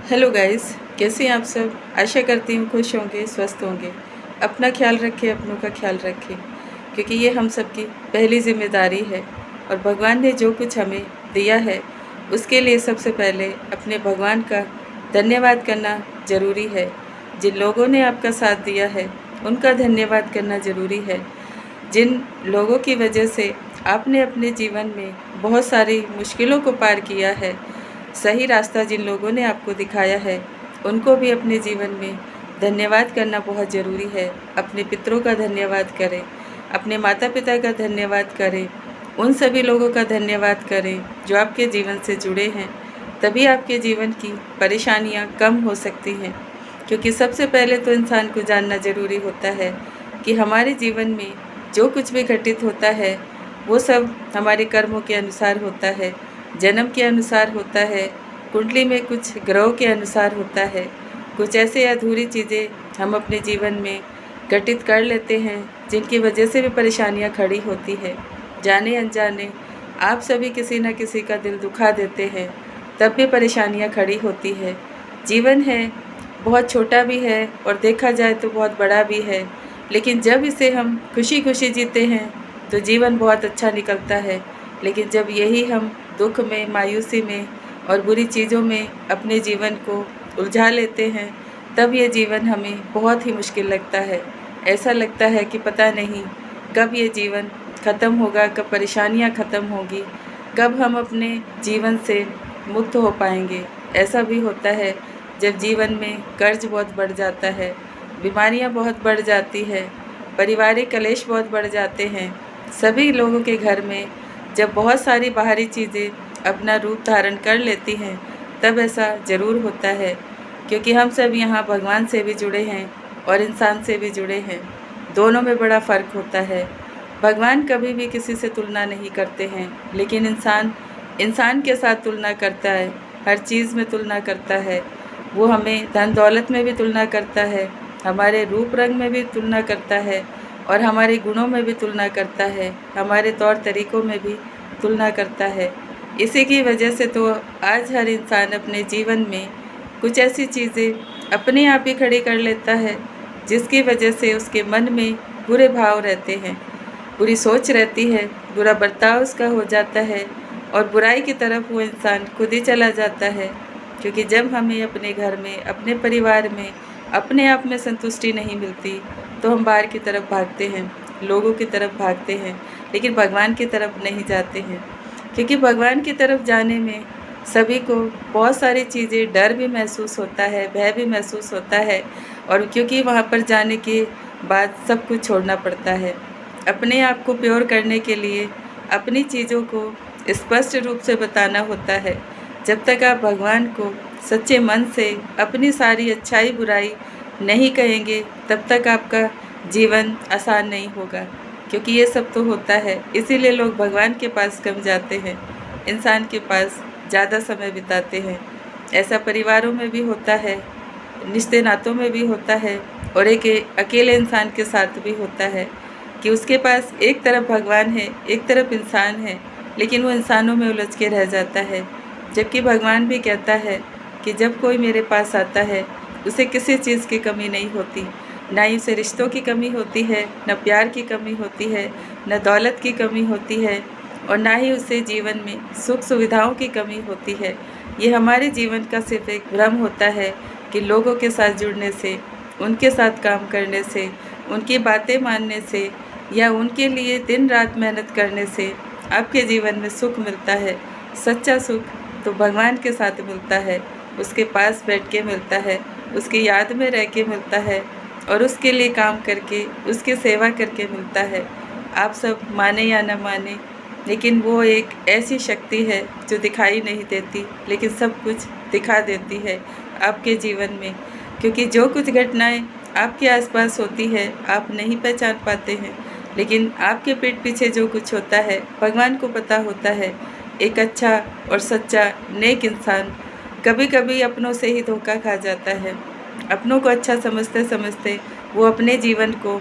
Hello guys, कैसे हैं आप सब। आशा करती हूँ खुश होंगे, स्वस्थ होंगे। अपना ख्याल रखें, अपनों का ख्याल रखें, क्योंकि ये हम सब की पहली जिम्मेदारी है। और भगवान ने जो कुछ हमें दिया है उसके लिए सबसे पहले अपने भगवान का धन्यवाद करना ज़रूरी है। जिन लोगों ने आपका साथ दिया है उनका धन्यवाद करना ज़रूरी है। जिन लोगों की वजह से आपने अपने जीवन में बहुत सारी मुश्किलों को पार किया है, सही रास्ता जिन लोगों ने आपको दिखाया है, उनको भी अपने जीवन में धन्यवाद करना बहुत ज़रूरी है। अपने पितरों का धन्यवाद करें, अपने माता पिता का धन्यवाद करें, उन सभी लोगों का धन्यवाद करें जो आपके जीवन से जुड़े हैं। तभी आपके जीवन की परेशानियां कम हो सकती हैं, क्योंकि सबसे पहले तो इंसान को जानना ज़रूरी होता है कि हमारे जीवन में जो कुछ भी घटित होता है वो सब हमारे कर्मों के अनुसार होता है, जन्म के अनुसार होता है, कुंडली में कुछ ग्रहों के अनुसार होता है। कुछ ऐसे अधूरी चीज़ें हम अपने जीवन में घटित कर लेते हैं जिनकी वजह से भी परेशानियां खड़ी होती है। जाने अनजाने आप सभी किसी न किसी का दिल दुखा देते हैं, तब भी परेशानियां खड़ी होती है। जीवन है, बहुत छोटा भी है और देखा जाए तो बहुत बड़ा भी है, लेकिन जब इसे हम खुशी खुशी जीते हैं तो जीवन बहुत अच्छा निकलता है। लेकिन जब यही हम दुख में, मायूसी में और बुरी चीज़ों में अपने जीवन को उलझा लेते हैं, तब ये जीवन हमें बहुत ही मुश्किल लगता है। ऐसा लगता है कि पता नहीं कब ये जीवन ख़त्म होगा, कब परेशानियाँ ख़त्म होगी, कब हम अपने जीवन से मुक्त हो पाएंगे। ऐसा भी होता है जब जीवन में कर्ज बहुत बढ़ जाता है, बीमारियाँ बहुत बढ़ जाती है, पारिवारिक कलेश बहुत बढ़ जाते हैं। सभी लोगों के घर में जब बहुत सारी बाहरी चीज़ें अपना रूप धारण कर लेती हैं, तब ऐसा ज़रूर होता है, क्योंकि हम सब यहाँ भगवान से भी जुड़े हैं और इंसान से भी जुड़े हैं। दोनों में बड़ा फ़र्क होता है। भगवान कभी भी किसी से तुलना नहीं करते हैं, लेकिन इंसान इंसान के साथ तुलना करता है, हर चीज़ में तुलना करता है। वो हमें धन दौलत में भी तुलना करता है, हमारे रूप रंग में भी तुलना करता है और हमारे गुणों में भी तुलना करता है, हमारे तौर तरीक़ों में भी तुलना करता है। इसी की वजह से तो आज हर इंसान अपने जीवन में कुछ ऐसी चीज़ें अपने आप ही खड़ी कर लेता है जिसकी वजह से उसके मन में बुरे भाव रहते हैं, बुरी सोच रहती है, बुरा बर्ताव उसका हो जाता है और बुराई की तरफ वो इंसान खुद ही चला जाता है। क्योंकि जब हमें अपने घर में, अपने परिवार में अपने आप में संतुष्टि नहीं मिलती तो हम बाहर की तरफ भागते हैं, लोगों की तरफ भागते हैं, लेकिन भगवान की तरफ नहीं जाते हैं। क्योंकि भगवान की तरफ जाने में सभी को बहुत सारी चीज़ें, डर भी महसूस होता है, भय भी महसूस होता है, और क्योंकि वहाँ पर जाने के बाद सब कुछ छोड़ना पड़ता है। अपने आप को प्योर करने के लिए अपनी चीज़ों को स्पष्ट रूप से बताना होता है। जब तक आप भगवान को सच्चे मन से अपनी सारी अच्छाई बुराई नहीं कहेंगे, तब तक आपका जीवन आसान नहीं होगा। क्योंकि ये सब तो होता है, इसीलिए लोग भगवान के पास कम जाते हैं, इंसान के पास ज़्यादा समय बिताते हैं। ऐसा परिवारों में भी होता है, रिश्ते नातों में भी होता है और एक अकेले इंसान के साथ भी होता है कि उसके पास एक तरफ भगवान है, एक तरफ इंसान है, लेकिन वो इंसानों में उलझ के रह जाता है। जबकि भगवान भी कहता है कि जब कोई मेरे पास आता है उसे किसी चीज़ की कमी नहीं होती, ना ही उसे रिश्तों की कमी होती है, न प्यार की कमी होती है, न दौलत की कमी होती है और ना ही उसे जीवन में सुख सुविधाओं की कमी होती है। ये हमारे जीवन का सिर्फ एक भ्रम होता है कि लोगों के साथ जुड़ने से, उनके साथ काम करने से, उनकी बातें मानने से या उनके लिए दिन रात मेहनत करने से आपके जीवन में सुख मिलता है। सच्चा सुख तो भगवान के साथ मिलता है, उसके पास बैठ के मिलता है, उसकी याद में रह के मिलता है और उसके लिए काम करके, उसकी सेवा करके मिलता है। आप सब माने या न माने, लेकिन वो एक ऐसी शक्ति है जो दिखाई नहीं देती, लेकिन सब कुछ दिखा देती है आपके जीवन में। क्योंकि जो कुछ घटनाएं आपके आसपास होती है आप नहीं पहचान पाते हैं, लेकिन आपके पीठ पीछे जो कुछ होता है भगवान को पता होता है। एक अच्छा और सच्चा नेक इंसान कभी कभी अपनों से ही धोखा खा जाता है। अपनों को अच्छा समझते समझते वो अपने जीवन को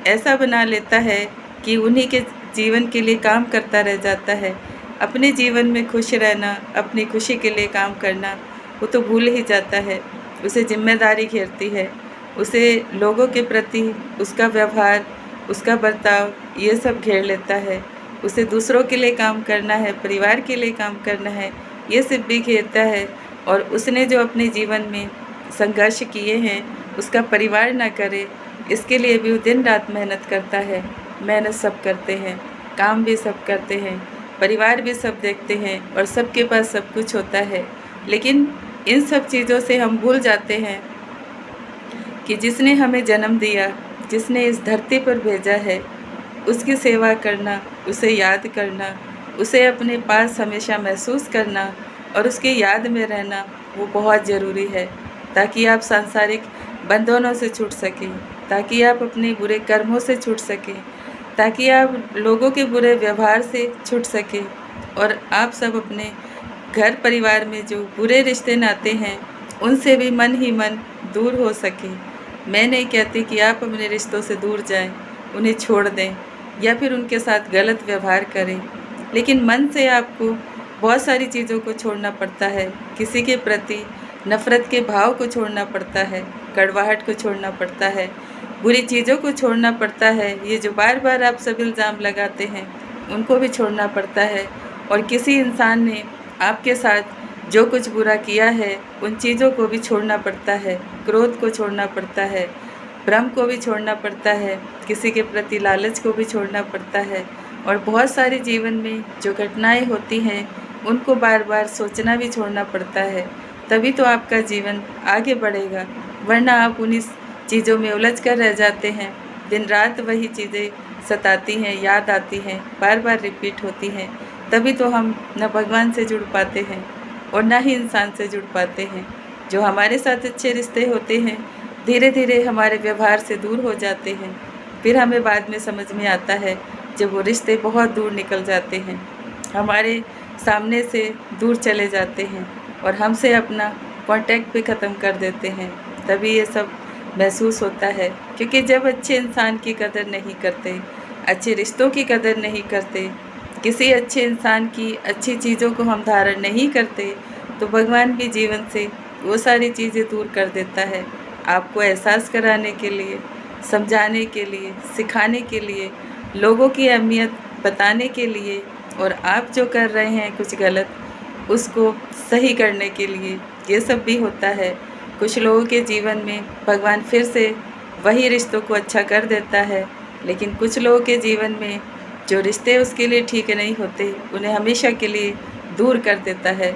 ऐसा बना लेता है कि उन्हीं के जीवन के लिए काम करता रह जाता है। अपने जीवन में खुश रहना, अपनी खुशी के लिए काम करना वो तो भूल ही जाता है। उसे जिम्मेदारी घेरती है, उसे लोगों के प्रति उसका व्यवहार, उसका बर्ताव ये सब घेर लेता है। उसे दूसरों के लिए काम करना है, परिवार के लिए काम करना है, ये सब भी घेरता है। और उसने जो अपने जीवन में संघर्ष किए हैं, उसका परिवार ना करे, इसके लिए भी वो दिन रात मेहनत करता है। मेहनत सब करते हैं, काम भी सब करते हैं, परिवार भी सब देखते हैं और सबके पास सब कुछ होता है। लेकिन इन सब चीज़ों से हम भूल जाते हैं कि जिसने हमें जन्म दिया, जिसने इस धरती पर भेजा है, उसकी सेवा करना, उसे याद करना, उसे अपने पास हमेशा महसूस करना और उसकी याद में रहना, वो बहुत ज़रूरी है, ताकि आप सांसारिक बंधनों से छूट सकें, ताकि आप अपने बुरे कर्मों से छूट सकें, ताकि आप लोगों के बुरे व्यवहार से छूट सकें और आप सब अपने घर परिवार में जो बुरे रिश्ते नाते हैं, उनसे भी मन ही मन दूर हो सके। मैं नहीं कहती कि आप अपने रिश्तों से दूर जाएं, उन्हें छोड़ दें या फिर उनके साथ गलत व्यवहार करें, लेकिन मन से आपको बहुत सारी चीज़ों को छोड़ना पड़ता है। किसी के प्रति नफ़रत के भाव को छोड़ना पड़ता है, कड़वाहट को छोड़ना पड़ता है, बुरी चीज़ों को छोड़ना पड़ता है। ये जो बार बार आप सब इल्ज़ाम लगाते हैं, उनको भी छोड़ना पड़ता है। और किसी इंसान ने आपके साथ जो कुछ बुरा किया है, उन चीज़ों को भी छोड़ना पड़ता है, क्रोध को छोड़ना पड़ता है, भ्रम को भी छोड़ना पड़ता है, किसी के प्रति लालच को भी छोड़ना पड़ता है। और बहुत सारी जीवन में जो घटनाएं होती हैं, उनको बार बार सोचना भी छोड़ना पड़ता है, तभी तो आपका जीवन आगे बढ़ेगा। वरना आप उन्हीं चीज़ों में उलझ कर रह जाते हैं। दिन रात वही चीज़ें सताती हैं, याद आती हैं, बार बार रिपीट होती हैं। तभी तो हम न भगवान से जुड़ पाते हैं और ना ही इंसान से जुड़ पाते हैं। जो हमारे साथ अच्छे रिश्ते होते हैं, धीरे धीरे हमारे व्यवहार से दूर हो जाते हैं। फिर हमें बाद में समझ में आता है जब वो रिश्ते बहुत दूर निकल जाते हैं, हमारे सामने से दूर चले जाते हैं और हमसे अपना कांटेक्ट भी ख़त्म कर देते हैं। तभी ये सब महसूस होता है, क्योंकि जब अच्छे इंसान की कदर नहीं करते, अच्छे रिश्तों की कदर नहीं करते, किसी अच्छे इंसान की अच्छी चीज़ों को हम धारण नहीं करते, तो भगवान भी जीवन से वो सारी चीज़ें दूर कर देता है। आपको एहसास कराने के लिए, समझाने के लिए, सिखाने के लिए, लोगों की अहमियत बताने के लिए, और आप जो कर रहे हैं कुछ गलत, उसको सही करने के लिए, ये सब भी होता है। कुछ लोगों के जीवन में भगवान फिर से वही रिश्तों को अच्छा कर देता है, लेकिन कुछ लोगों के जीवन में जो रिश्ते उसके लिए ठीक नहीं होते, उन्हें हमेशा के लिए दूर कर देता है।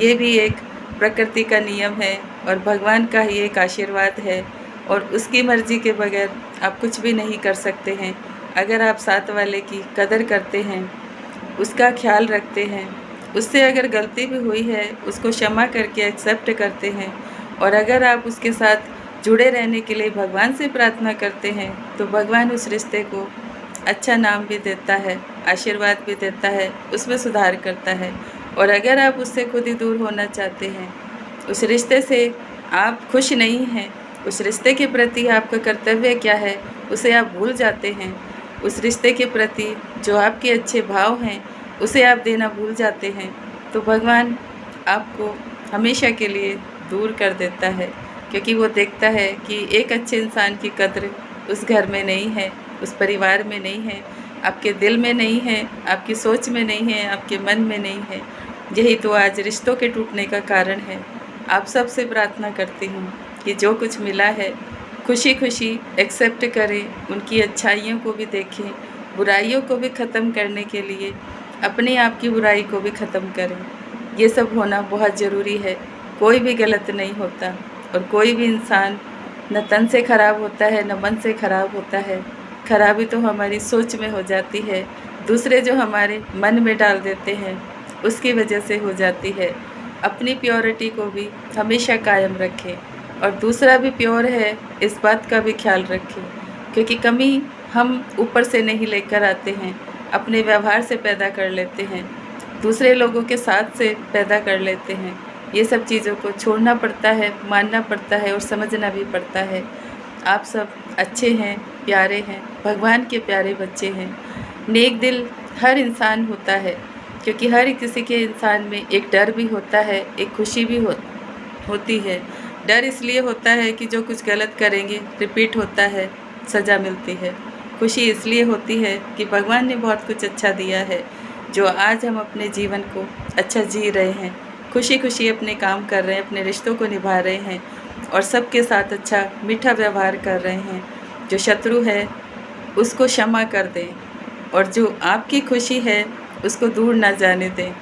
ये भी एक प्रकृति का नियम है और भगवान का ही एक आशीर्वाद है, और उसकी मर्ज़ी के बगैर आप कुछ भी नहीं कर सकते हैं। अगर आप साथ वाले की कदर करते हैं, उसका ख्याल रखते हैं, उससे अगर गलती भी हुई है उसको क्षमा करके एक्सेप्ट करते हैं, और अगर आप उसके साथ जुड़े रहने के लिए भगवान से प्रार्थना करते हैं, तो भगवान उस रिश्ते को अच्छा नाम भी देता है, आशीर्वाद भी देता है, उसमें सुधार करता है। और अगर आप उससे खुद ही दूर होना चाहते हैं, उस रिश्ते से आप खुश नहीं हैं, उस रिश्ते के प्रति आपका कर्तव्य क्या है उसे आप भूल जाते हैं, उस रिश्ते के प्रति जो आपके अच्छे भाव हैं उसे आप देना भूल जाते हैं, तो भगवान आपको हमेशा के लिए दूर कर देता है। क्योंकि वो देखता है कि एक अच्छे इंसान की कद्र उस घर में नहीं है, उस परिवार में नहीं है, आपके दिल में नहीं है, आपकी सोच में नहीं है, आपके मन में नहीं है। यही तो आज रिश्तों के टूटने का कारण है। आप सबसे प्रार्थना करती हूँ कि जो कुछ मिला है खुशी खुशी एक्सेप्ट करें, उनकी अच्छाइयों को भी देखें, बुराइयों को भी ख़त्म करने के लिए अपने आप की बुराई को भी ख़त्म करें। ये सब होना बहुत ज़रूरी है। कोई भी गलत नहीं होता और कोई भी इंसान न तन से ख़राब होता है न मन से ख़राब होता है। खराबी तो हमारी सोच में हो जाती है, दूसरे जो हमारे मन में डाल देते हैं उसकी वजह से हो जाती है। अपनी प्योरिटी को भी हमेशा कायम रखें और दूसरा भी प्योर है, इस बात का भी ख्याल रखें, क्योंकि कमी हम ऊपर से नहीं लेकर आते हैं, अपने व्यवहार से पैदा कर लेते हैं, दूसरे लोगों के साथ से पैदा कर लेते हैं। ये सब चीज़ों को छोड़ना पड़ता है, मानना पड़ता है और समझना भी पड़ता है। आप सब अच्छे हैं, प्यारे हैं, भगवान के प्यारे बच्चे हैं। नेक दिल हर इंसान होता है, क्योंकि हर किसी के इंसान में एक डर भी होता है, एक खुशी भी होती है। डर इसलिए होता है कि जो कुछ गलत करेंगे रिपीट होता है, सज़ा मिलती है। खुशी इसलिए होती है कि भगवान ने बहुत कुछ अच्छा दिया है, जो आज हम अपने जीवन को अच्छा जी रहे हैं, खुशी खुशी अपने काम कर रहे हैं, अपने रिश्तों को निभा रहे हैं और सबके साथ अच्छा मीठा व्यवहार कर रहे हैं। जो शत्रु है उसको क्षमा कर दें और जो आपकी खुशी है उसको दूर ना जाने दें।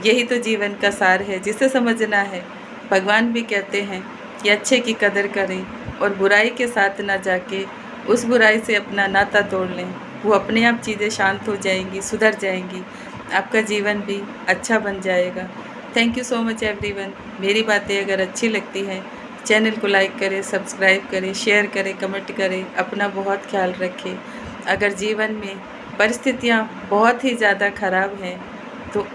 यही तो जीवन का सार है जिसे समझना है। भगवान भी कहते हैं कि अच्छे की कदर करें और बुराई के साथ ना जाके उस बुराई से अपना नाता तोड़ लें। वो अपने आप चीज़ें शांत हो जाएंगी, सुधर जाएंगी, आपका जीवन भी अच्छा बन जाएगा। Thank you so much everyone. मेरी बातें अगर अच्छी लगती हैं चैनल को लाइक करें, सब्सक्राइब करें, शेयर करें, कमेंट करें। अपना बहुत ख्याल रखें। अगर जीवन में परिस्थितियाँ बहुत ही ज़्यादा ख़राब हैं तो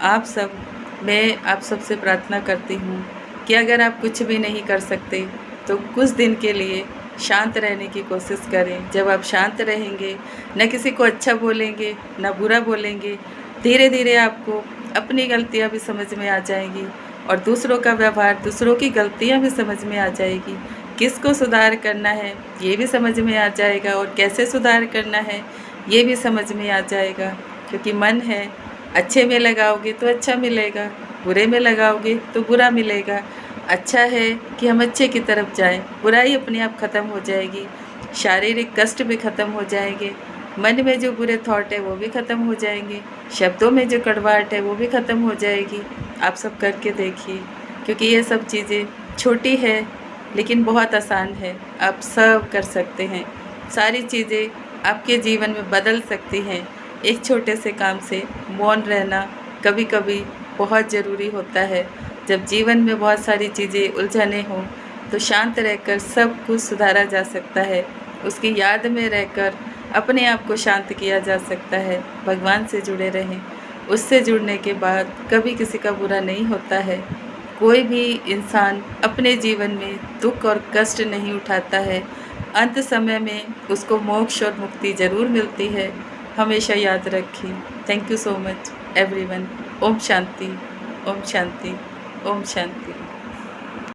मैं आप सबसे प्रार्थना करती हूँ कि अगर आप कुछ भी नहीं कर सकते तो कुछ दिन के लिए शांत रहने की कोशिश करें। जब आप शांत रहेंगे, न किसी को अच्छा बोलेंगे न बुरा बोलेंगे, धीरे धीरे आपको अपनी गलतियाँ भी समझ में आ जाएंगी और दूसरों का व्यवहार, दूसरों की गलतियाँ भी समझ में आ जाएगी। किसको सुधार करना है ये भी समझ में आ जाएगा और कैसे सुधार करना है ये भी समझ में आ जाएगा। क्योंकि मन है, अच्छे में लगाओगे तो अच्छा मिलेगा, बुरे में लगाओगे तो बुरा मिलेगा। अच्छा है कि हम अच्छे की तरफ जाएं, बुराई अपने आप ख़त्म हो जाएगी, शारीरिक कष्ट भी ख़त्म हो जाएंगे, मन में जो बुरे थॉट है वो भी ख़त्म हो जाएंगे, शब्दों में जो कड़वाहट है वो भी ख़त्म हो जाएगी। आप सब करके देखिए, क्योंकि ये सब चीज़ें छोटी है लेकिन बहुत आसान है। आप सब कर सकते हैं। सारी चीज़ें आपके जीवन में बदल सकती हैं। एक छोटे से काम से मौन रहना कभी कभी बहुत ज़रूरी होता है। जब जीवन में बहुत सारी चीज़ें उलझने हों तो शांत रहकर सब कुछ सुधारा जा सकता है। उसकी याद में रहकर अपने आप को शांत किया जा सकता है। भगवान से जुड़े रहें, उससे जुड़ने के बाद कभी किसी का बुरा नहीं होता है। कोई भी इंसान अपने जीवन में दुख और कष्ट नहीं उठाता है। अंत समय में उसको मोक्ष और मुक्ति ज़रूर मिलती है। हमेशा याद रखें। Thank you so much everyone. ओम शांति, ओम शांति, ओम शांति।